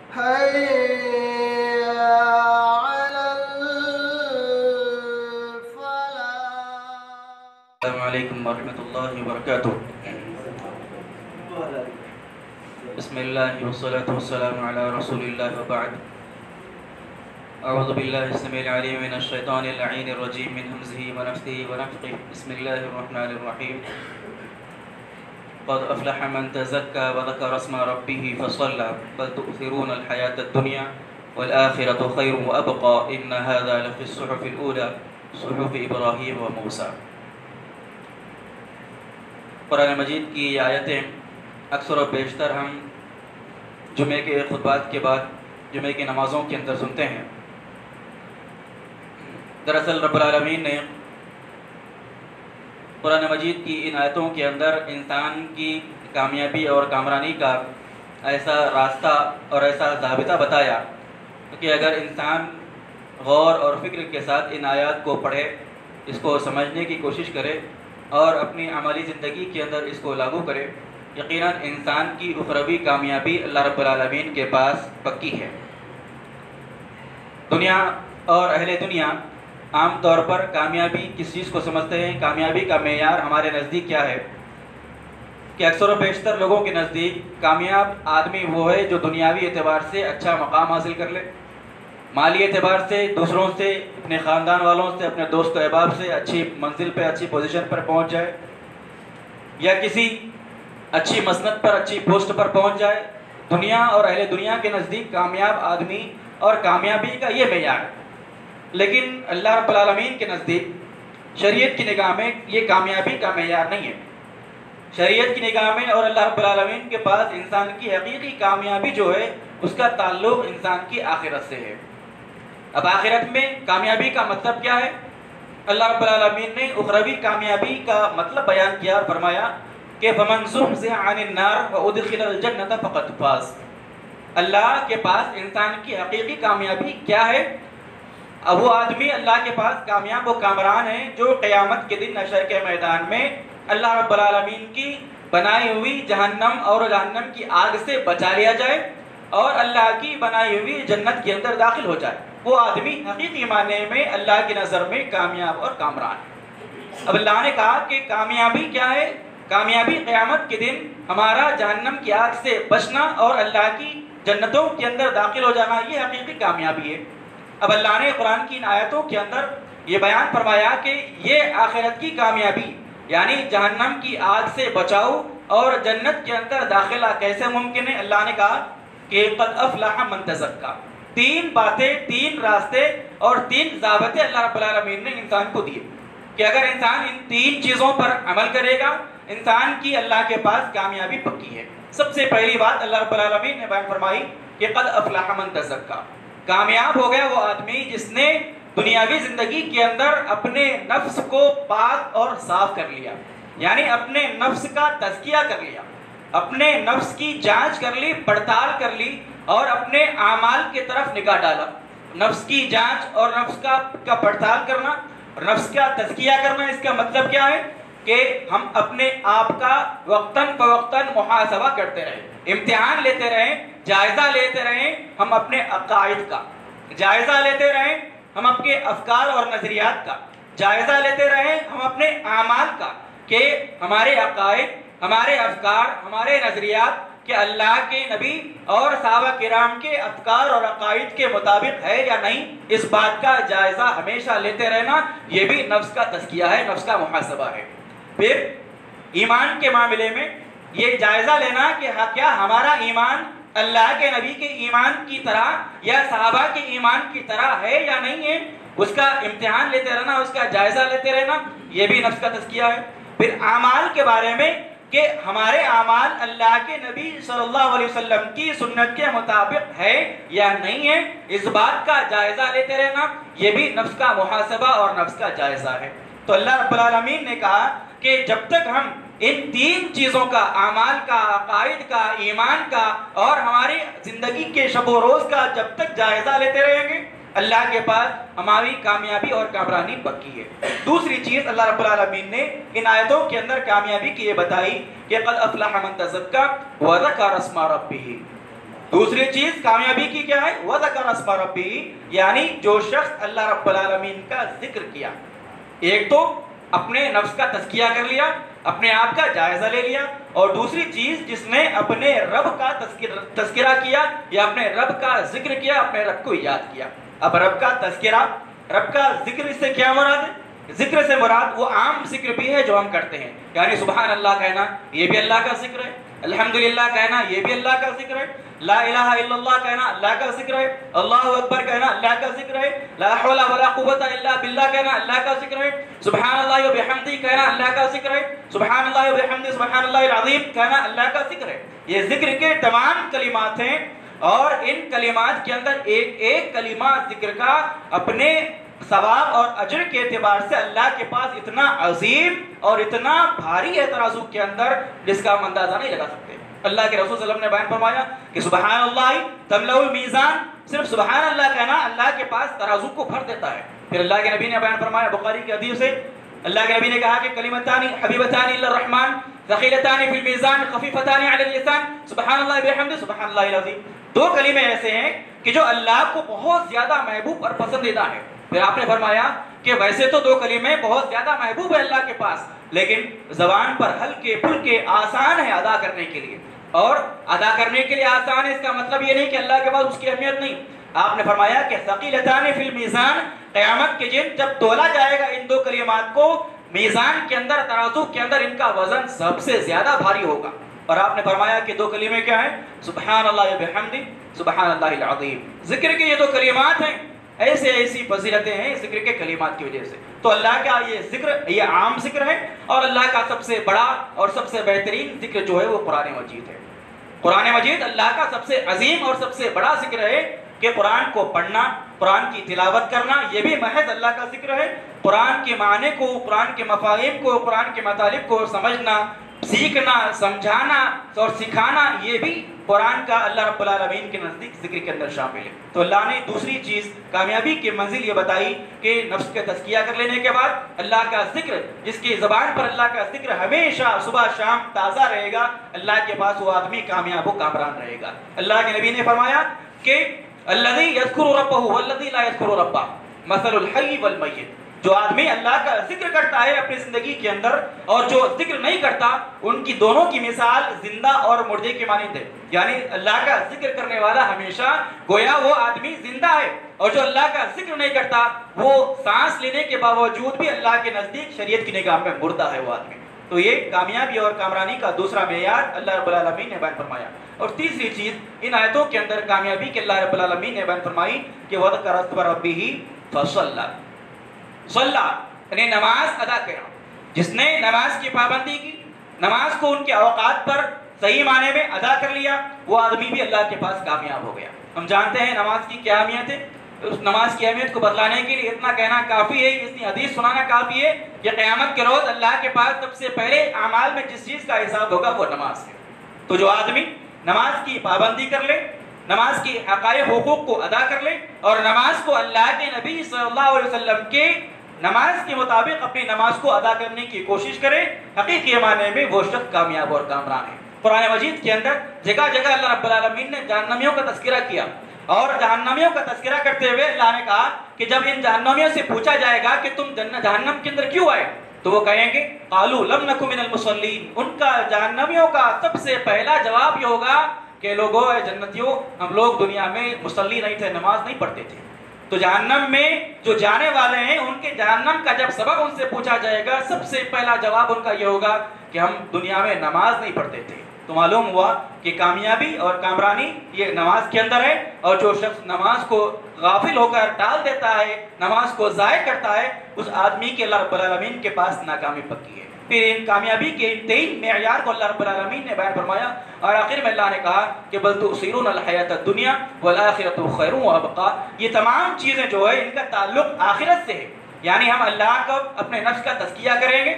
حي على الفلاح. السلام علیکم ورحمۃ اللہ وبرکاتہ. بسم اللہ والصلاة والسلام علی رسول اللہ وبعد. اعوذ باللہ السمیع العلیم من الشیطان اللعین الرجیم من ہمزہ ونفثہ ونفخہ. بسم اللہ الرحمن الرحیم. قد افلح من تزکى وذكر اسم ربه فصلى بل تؤثرون الحیاة الدنیا والآخرة خیر وابقى ان هذا لفی الصحف الاولى صحف ابراہیم وموسیٰ. قرآن مجید کی یہ آیتیں اکثر و بیشتر ہم جمعے کے خطبات کے بعد جمعے کی نمازوں کے اندر سنتے ہیں. دراصل رب العالمین نے قرآن مجید کی ان آیتوں کے اندر انسان کی کامیابی اور کامرانی کا ایسا راستہ اور ایسا ضابطہ بتایا کہ اگر انسان غور اور فکر کے ساتھ ان آیات کو پڑھے، اس کو سمجھنے کی کوشش کرے اور اپنی عملی زندگی کے اندر اس کو لاگو کرے، یقیناً انسان کی اخروی کامیابی اللہ رب العالمین کے پاس پکی ہے. دنیا اور اہل دنیا عام طور پر کامیابی کس چیز کو سمجھتے ہیں؟ کامیابی کا معیار ہمارے نزدیک کیا ہے کہ اکثر و بیشتر لوگوں کے نزدیک کامیاب آدمی وہ ہے جو دنیاوی اعتبار سے اچھا مقام حاصل کر لے، مالی اعتبار سے دوسروں سے، اپنے خاندان والوں سے، اپنے دوست و احباب سے اچھی منزل پہ، اچھی پوزیشن پر پہنچ جائے، یا کسی اچھی مسند پر، اچھی پوسٹ پر پہنچ جائے. دنیا اور اہل دنیا کے نزدیک کامیاب آدمی اور کامیابی کا یہ معیار ہے. لیکن اللہ رب العالمین کے نزدیک شریعت کی نگاہ میں یہ کامیابی کا معیار نہیں ہے. شریعت کی نگاہ میں اور اللہ رب العالمین کے پاس انسان کی حقیقی کامیابی جو ہے اس کا تعلق انسان کی آخرت سے ہے. اب آخرت میں کامیابی کا مطلب کیا ہے؟ اللہ رب العالمین نے اخروی کامیابی کا مطلب بیان کیا اور فرمایا کہ فَمَنْ زُحْزِحَ عَنِ النَّارِ وَأُدْخِلَ الْجَنَّةَ فَقَدْ فَازَ. اللہ کے پاس انسان کی حقیقی کامیابی کیا ہے؟ اب وہ آدمی اللہ کے پاس کامیاب و کامران ہے جو قیامت کے دن حشر کے میدان میں اللہ رب العالمین کی بنائی ہوئی جہنم اور جہنم کی آگ سے بچا لیا جائے اور اللہ کی بنائی ہوئی جنت کے اندر داخل ہو جائے. وہ آدمی حقیقی معنی میں اللہ کی نظر میں کامیاب اور کامران ہے. اب اللہ نے کہا کہ کامیابی کیا ہے؟ کامیابی قیامت کے دن ہمارا جہنم کی آگ سے بچنا اور اللہ کی جنتوں کے اندر داخل ہو جانا، یہ حقیقی کامیابی ہے. اب اللہ نے قرآن کی ان آیتوں کے اندر یہ بیان فرمایا کہ یہ آخرت کی کامیابی یعنی جہنم کی آگ سے بچاؤ اور جنت کے اندر داخلہ کیسے ممکن ہے؟ اللہ نے کہا کہ قد افلح من تزکا. 3 باتیں، 3 راستے اور 3 ضابطے اللہ رب العالمین نے انسان کو دیے کہ اگر انسان ان 3 چیزوں پر عمل کرے گا انسان کی اللہ کے پاس کامیابی پکی ہے. سب سے پہلی بات اللہ رب العالمین نے بیان فرمائی کہ قد افلح من تزکا. کامیاب ہو گیا وہ آدمی جس نے دنیاوی زندگی کے اندر اپنے نفس کو پاک اور صاف کر لیا، یعنی اپنے نفس کا تزکیہ کر لیا، اپنے نفس کی جانچ کر لی، پڑتال کر لی اور اپنے اعمال کی طرف نگاہ ڈالا. نفس کی جانچ اور نفس کا پڑتال کرنا، نفس کا تزکیہ کرنا، اس کا مطلب کیا ہے کہ ہم اپنے آپ کا وقتاً فوقتاً محاسبہ کرتے رہیں، امتحان لیتے رہیں، جائزہ لیتے رہیں. ہم اپنے عقائد کا جائزہ لیتے رہیں، ہم اپنے افکار اور نظریات کا جائزہ لیتے رہیں، ہم اپنے اعمال کا کہ ہمارے عقائد، ہمارے افکار، ہمارے نظریات کہ اللہ کے نبی اور صحابہ کرام کے افکار اور عقائد کے مطابق ہے یا نہیں، اس بات کا جائزہ ہمیشہ لیتے رہنا، یہ بھی نفس کا تزکیہ ہے، نفس کا محاسبہ ہے. پھر ایمان کے معاملے میں یہ جائزہ لینا کہ کیا ہمارا ایمان اللہ کے نبی کے ایمان کی طرح یا صحابہ کے ایمان کی طرح ہے یا نہیں ہے، اس کا امتحان لیتے رہنا، اس کا جائزہ لیتے رہنا، یہ بھی نفس کا تزکیہ ہے. پھر اعمال کے بارے میں کہ ہمارے اعمال اللہ کے نبی صلی اللہ علیہ وسلم کی سنت کے مطابق ہے یا نہیں ہے، اس بات کا جائزہ لیتے رہنا، یہ بھی نفس کا محاسبہ اور نفس کا جائزہ ہے. تو اللہ رب العالمین نے کہا کہ جب تک ہم ان 3 چیزوں کا، اعمال کا، عقائد کا، ایمان کا اور ہماری زندگی کے شب و روز کا جب تک جائزہ لیتے رہیں گے اللہ کے پاس ہماری کامیابی اور کامرانی پکی ہے. دوسری چیز اللہ رب العالمین نے ان آیتوں کے اندر کامیابی کی یہ بتائی کہ قد افلح من تزکا وذکر اسم ربہ. دوسری چیز کامیابی کی کیا ہے؟ وَذَكَرَ اسْمَ رَبِّهِ، یعنی جو شخص اللہ رب العالمین کا ذکر کیا. ایک تو اپنے نفس کا تزکیہ کر لیا، اپنے آپ کا جائزہ لے لیا، اور دوسری چیز جس نے اپنے رب کا تذکرہ کیا یا اپنے رب کا ذکر کیا، اپنے رب کو یاد کیا. اب رب کا تذکرہ، رب کا ذکر، اس سے کیا مراد ہے؟ ذکر سے مراد وہ عام ذکر بھی ہے جو ہم کرتے ہیں، یعنی سبحان اللہ کہنا یہ بھی اللہ کا ذکر ہے، الحمدللہ کہنا یہ بھی اللہ کا ذکر ہے، لا الہ الا اللہ کہنا اللہ کا ذکر ہے، اللہ اکبر کہنا اللہ کا ذکر ہے، لا حول ولا قوت الا باللہ کہنا اللہ کا ذکر ہے، سبحان اللہ و بحمدہ کہنا اللہ کا ذکر ہے، سبحان اللہ و بحمدہ سبحان اللہ العظیم کہنا اللہ کا ذکر ہے. یہ ذکر کے تمام کلمات ہیں، اور ان کلمات کے اندر ایک ایک کلمہ ذکر کا اپنے ثواب اور اجر کے اعتبار سے اللہ کے پاس اتنا عظیم اور اتنا بھاری ہے ترازو کے اندر جس کا ہم اندازہ نہیں لگا سکتے. اللہ کے رسول صلی اللہ علیہ وسلم نے بیان فرمایا کہ سبحان اللہ تملأ المیزان، صرف سبحان اللہ کہنا اللہ کے پاس ترازو کو بھر دیتا ہے. پھر اللہ کے نبی نے بیان فرمایا بخاری کی حدیث سے، اللہ کے نبی نے کہا کہ کلمتان حبیبتان الی الرحمن ثقیلتان فی المیزان خفیفتان علی اللسان سبحان اللہ بحمدہ سبحان اللہ العظیم. دو کلمے ایسے ہیں کہ جو اللہ کو بہت زیادہ محبوب اور پسندیدہ ہے. پھر آپ نے فرمایا کہ ویسے تو دو کلمے بہت زیادہ محبوب ہے اللہ کے پاس، لیکن زبان پر ہلکے پھلکے آسان ہے ادا کرنے کے لیے. اور ادا کرنے کے لیے آسان ہے اس کا مطلب یہ نہیں کہ اللہ کے پاس اس کی اہمیت نہیں. آپ نے فرمایا کہ ثقیلتان فی المیزان، قیامت کے دن جب تولا جائے گا ان دو کلمات کو میزان کے اندر، ترازو کے اندر، ان کا وزن سب سے زیادہ بھاری ہوگا. اور آپ نے فرمایا کہ دو کلمے کیا ہیں؟ سبحان اللہ بحمدہ سبحان اللہ العظیم. ذکر کے یہ دو کلمات ہیں، ایسی فضیلتیں ہیں ذکر کے کلمات کی وجہ سے. تو اللہ کا یہ ذکر، یہ عام ذکر ہے، اور اللہ کا سب سے بڑا اور سب سے بہترین ذکر جو ہے وہ قرآن مجید ہے. قرآن مجید اللہ کا سب سے عظیم اور سب سے بڑا ذکر ہے کہ قرآن کو پڑھنا، قرآن کی تلاوت کرنا، یہ بھی محض اللہ کا ذکر ہے. قرآن کے معنی کو، قرآن کے مفاہیم کو، قرآن کے مطالب کو سمجھنا، سیکھنا، سمجھانا اور سکھانا، یہ بھی قرآن کا اللہ رب العالمین کے نزدیک ذکر کے اندر شامل ہے. تو اللہ نے دوسری چیز کامیابی کی منزل یہ بتائی کہ نفس کا تزکیہ کر لینے کے بعد اللہ کا ذکر، جس کی زبان پر اللہ کا ذکر ہمیشہ صبح شام تازہ رہے گا، اللہ کے پاس وہ آدمی کامیاب و کامران رہے گا. اللہ کے نبی نے فرمایا کہ الذی یذکر ربہ والذی لا یذکر ربہ مثل الحی والمیت. جو آدمی اللہ کا ذکر کرتا ہے اپنی زندگی کے اندر اور جو ذکر نہیں کرتا، ان کی دونوں کی مثال زندہ اور مردے کے مانند ہے. یعنی اللہ کا ذکر کرنے والا ہمیشہ گویا وہ آدمی زندہ ہے، اور جو اللہ کا ذکر نہیں کرتا وہ سانس لینے کے باوجود بھی اللہ کے نزدیک شریعت کی نگاہ میں مردہ ہے وہ آدمی. تو یہ کامیابی اور کامرانی کا دوسرا معیار اللہ رب العالمین نے بیان فرمایا. اور تیسری چیز ان آیتوں کے اندر کامیابی کے اللہ رب العالمین نے بیان فرمائی کہ وَذَكَرَ اسْمَ رَبِّهِ فَصَلَّى. صلہ یعنی نماز ادا کرنا. جس نے نماز کی پابندی کی، نماز کو ان کے اوقات پر صحیح معنی میں ادا کر لیا، وہ آدمی بھی اللہ کے پاس کامیاب ہو گیا. ہم جانتے ہیں نماز کی کیا اہمیت ہے. اس نماز کی اہمیت کو بتلانے کے لیے اتنا کہنا کافی ہے، اتنی حدیث سنانا کافی ہے کہ قیامت کے روز اللہ کے پاس سب سے پہلے اعمال میں جس چیز کا حساب ہوگا وہ نماز ہے. تو جو آدمی نماز کی پابندی کر لے، نماز کی حقائق حقوق کو ادا کر لے، اور نماز کو اللہ کے نبی صلی اللہ علیہ وسلم کے نماز کے مطابق اپنی نماز کو ادا کرنے کی کوشش کرے، حقیقی معنی میں وہ شخص کامیاب اور کامران ہے. قرآن مجید کے اندر جگہ جگہ اللہ رب العالمین نے جہنمیوں کا تذکرہ کیا، اور جہنمیوں کا تذکرہ کرتے ہوئے اللہ نے کہا کہ جب ان جہنمیوں سے پوچھا جائے گا کہ تم جہنم کے اندر کیوں آئے، تو وہ کہیں گے قالوا لم نک من المصلین. ان کا جہنمیوں کا سب سے پہلا جواب یہ ہوگا کہ لوگوں اے جنتیوں، ہم لوگ دنیا میں مصلی نہیں تھے، نماز نہیں پڑھتے تھے. تو جہنم میں جو جانے والے ہیں ان کے جہنم کا جب سبب ان سے پوچھا جائے گا، سب سے پہلا جواب ان کا یہ ہوگا کہ ہم دنیا میں نماز نہیں پڑھتے تھے. تو معلوم ہوا کہ کامیابی اور کامرانی یہ نماز کے اندر ہے، اور جو شخص نماز کو غافل ہو کر ٹال دیتا ہے، نماز کو ضائع کرتا ہے، اس آدمی کے اللہ رب العالمین کے پاس ناکامی پکی ہے. پھر ان کامیابی کے ان تین معیار کو اللہ رب العالمین نے بیان فرمایا، اور آخر میں اللہ نے کہا کہ بل تؤثرون الحیات الدنیا والآخرۃ خیر وابقیٰ. یہ تمام چیزیں جو ہے ان کا تعلق آخرت سے ہے. یعنی ہم اللہ کو اپنے نفس کا تزکیہ کریں گے،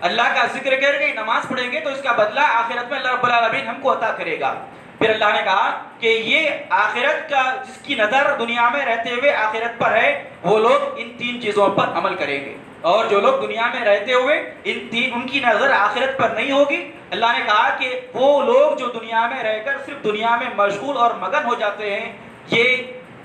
اللہ کا ذکر کریں گے، نماز پڑھیں گے، تو اس کا بدلہ آخرت میں اللہ رب العالمین ہم کو عطا کرے گا. پھر اللہ نے کہا کہ یہ آخرت کا جس کی نظر دنیا میں رہتے ہوئے آخرت پر ہے، وہ لوگ ان تین چیزوں پر عمل کریں گے. اور جو لوگ دنیا میں رہتے ہوئے ان کی نظر آخرت پر نہیں ہوگی، اللہ نے کہا کہ وہ لوگ جو دنیا میں رہ کر صرف دنیا میں مشغول اور مگن ہو جاتے ہیں،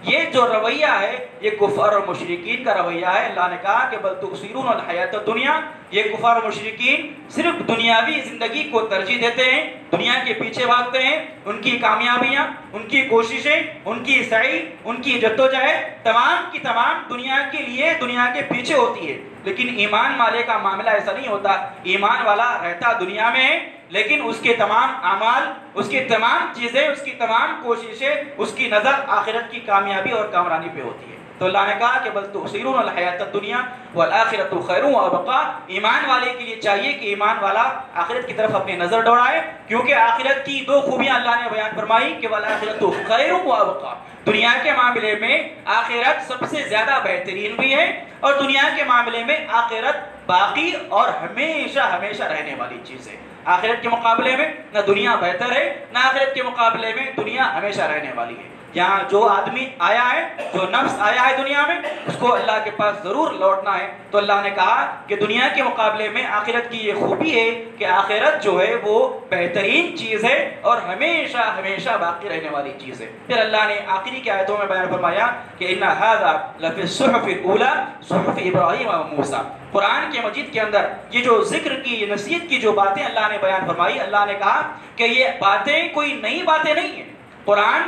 یہ جو رویہ ہے یہ کفار اور مشرکین کا رویہ ہے۔ اللہ نے کہا کہ بل تؤثرون الحیات الدنیا، یہ کفار اور مشرکین صرف دنیاوی زندگی کو ترجیح دیتے ہیں، دنیا کے پیچھے بھاگتے ہیں، ان کی کامیابیاں، ان کی کوششیں، ان کی سعی، ان کی جدوجہد تمام کی تمام دنیا کے لیے، دنیا کے پیچھے ہوتی ہے۔ لیکن ایمان والے کا معاملہ ایسا نہیں ہوتا۔ ایمان والا رہتا دنیا میں ہے، لیکن اس کے تمام اعمال، اس کی تمام چیزیں، اس کی تمام کوششیں، اس کی نظر آخرت کی کامیابی اور کامرانی پہ ہوتی ہے۔ تو اللہ نے کہا کہ بل تؤثرون الحیات الدنیا والآخرۃ خیر وابقیٰ، ایمان والے کے لیے چاہیے کہ ایمان والا آخرت کی طرف اپنی نظر دوڑائے، کیونکہ آخرت کی دو خوبیاں اللہ نے بیان فرمائی کہ والآخرۃ خیر وابقیٰ، دنیا کے معاملے میں آخرت سب سے زیادہ بہترین بھی ہے، اور دنیا کے معاملے میں آخرت باقی اور ہمیشہ ہمیشہ رہنے والی چیز ہے۔ آخرت کے مقابلے میں نہ دنیا بہتر ہے، نہ آخرت کے مقابلے میں دنیا ہمیشہ رہنے والی ہے۔ یہاں جو آدمی آیا ہے، جو نفس آیا ہے دنیا میں، اس کو اللہ کے پاس ضرور لوٹنا ہے۔ تو اللہ نے کہا کہ دنیا کے مقابلے میں آخرت کی یہ خوبی ہے کہ آخرت جو ہے وہ بہترین چیز ہے اور ہمیشہ ہمیشہ باقی رہنے والی چیز ہے۔ پھر اللہ نے آخری کی آیتوں میں بیان فرمایا کہ ان ھذا لفی الصحف الاولی صحف ابراہیم و موسیٰ، قرآن کے مجید کے اندر یہ جو ذکر کی، یہ نصیحت کی جو باتیں اللہ نے بیان فرمائی، اللہ نے کہا کہ یہ باتیں کوئی نئی باتیں نہیں ہیں۔ قرآن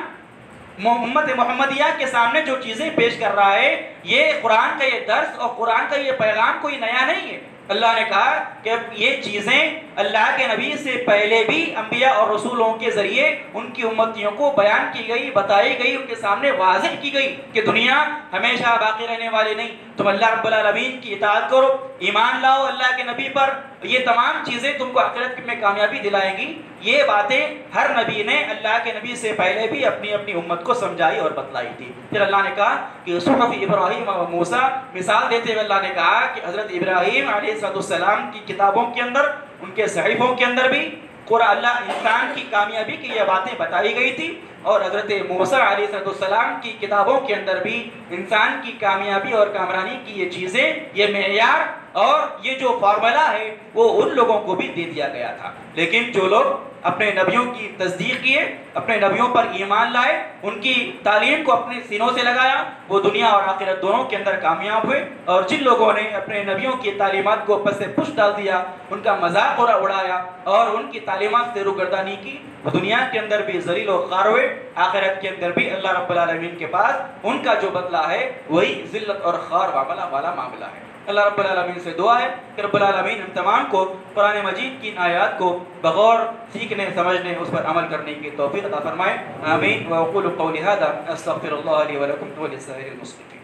امت محمدیہ کے سامنے جو چیزیں پیش کر رہا ہے، یہ قرآن کا یہ درس اور قرآن کا یہ پیغام کوئی نیا نہیں ہے۔ اللہ نے کہا کہ یہ چیزیں اللہ کے نبی سے پہلے بھی انبیاء اور رسولوں کے ذریعے ان کی امتیوں کو بیان کی گئی، بتائی گئی، ان کے سامنے واضح کی گئی کہ دنیا ہمیشہ باقی رہنے والی نہیں۔ تم اللہ رب العالمین کی اطاعت کرو، ایمان لاؤ اللہ کے نبی پر، یہ تمام چیزیں تم کو آخرت میں کامیابی دلائیں گی۔ یہ باتیں ہر نبی نے اللہ کے نبی سے پہلے بھی اپنی اپنی امت کو سمجھائی اور بتلائی تھی۔ پھر اللہ نے کہا کہ صحف ابراہیم و موسیٰ، مثال دیتے ہوئے اللہ نے کہا کہ حضرت ابراہیم علیہ السلام کی کتابوں کے اندر، ان کے صحیفوں کے اندر بھی قرآن اللہ انسان کی کامیابی کی یہ باتیں بتائی گئی تھی، اور حضرت موسیٰ علیہ السلام کی کتابوں کے اندر بھی انسان کی کامیابی اور کامرانی کی یہ چیزیں، یہ معیار اور یہ جو فارمولہ ہے وہ ان لوگوں کو بھی دے دیا گیا تھا۔ لیکن جو لوگ اپنے نبیوں کی تصدیق کیے، اپنے نبیوں پر ایمان لائے، ان کی تعلیم کو اپنے سینوں سے لگایا، وہ دنیا اور آخرت دونوں کے اندر کامیاب ہوئے۔ اور جن لوگوں نے اپنے نبیوں کی تعلیمات کو پس سے پش ڈال دیا، ان کا مذاق اڑایا اور ان کی تعلیمات سے روگردانی کی، وہ دنیا کے اندر بھی ذلیل و خوار ہوئے، آخرت کے اندر بھی اللہ رب العالمین کے پاس ان کا جو بدلہ ہے وہی ذلت اور خوار والا معاملہ ہے۔ اللہ رب العالمین سے دعا ہے کہ رب العالمین ہم تمام کو قرآن مجید کی آیات کو بغور سیکھنے، سمجھنے، اس پر عمل کرنے کی توفیق عطا فرمائے۔ آمین۔ وأقول قولي هذا أستغفر الله لي ولكم ولسائر المسلمين۔